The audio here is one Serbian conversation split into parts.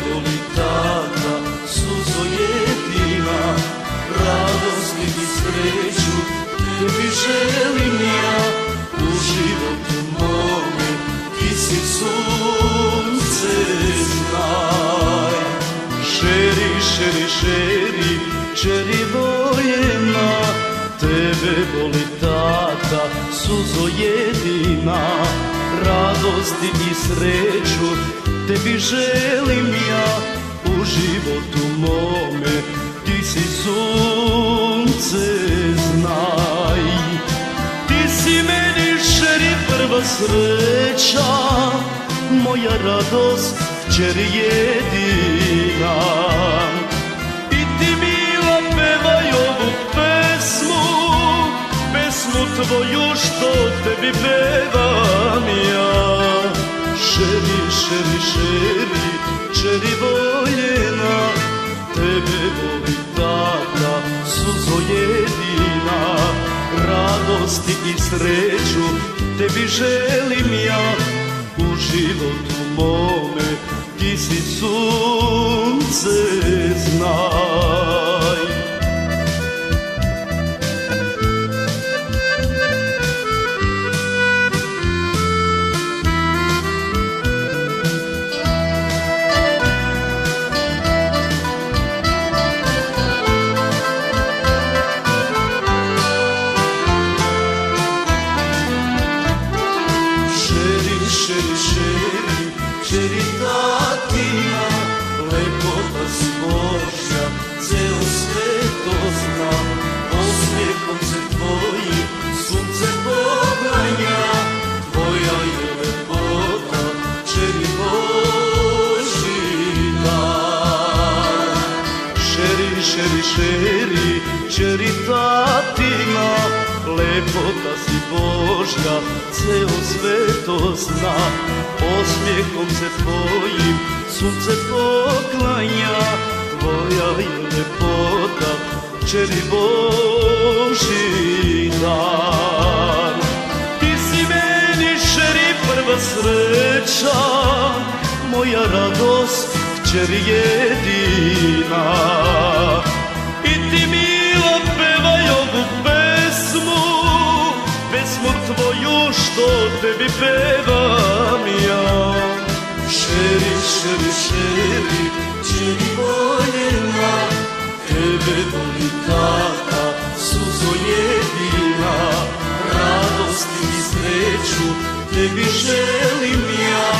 voli tata, suzo jedina, radost i sreću tebi želim ja. U životu mome ti si sunce, znaj. Šeri, šeri, šeri, čeri vojena, tebe voli tata, suzo jedina, radosti i sreću tebi želim ja. U životu mome ti si sunce, znaj. Ti si meni šeri prva sreća, moja radost, kćer jedina. I ti mila pevaj ovu pesmu, pesmu tvoju što tebi pevam ja. Šeri, šeri, šeri, čeri voljena, tebe voli tata, suzo jedina, radosti i sreću tebi želim ja. U životu mome ti si sunce, znaj. Šeri, šeri, šeri tatina, lepota si Božja, ceo svet to zna. Osmijehom se tvojim sunce poglanja, tvoja je lepota, čeri Božji dan. Šeri, šeri, šeri, čeri tatina, lepota si Božja, ceo svet to zna. Osmijehom se tvojim sunce poklanja, tvoja je lepota, kćeri Božji dan. Ti si meni šeri prva sreća, moja radost, kćer jedina. I ti mila pevaj ovu pesmu, pesmu tvoju što tebi pevam ja. Šeri, šeri, šeri, čeri voljena, tebe voli tata, suzo jedina, radosti i sreću tebi želim ja.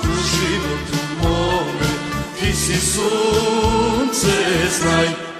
U životu mome ti si sunce, znaj.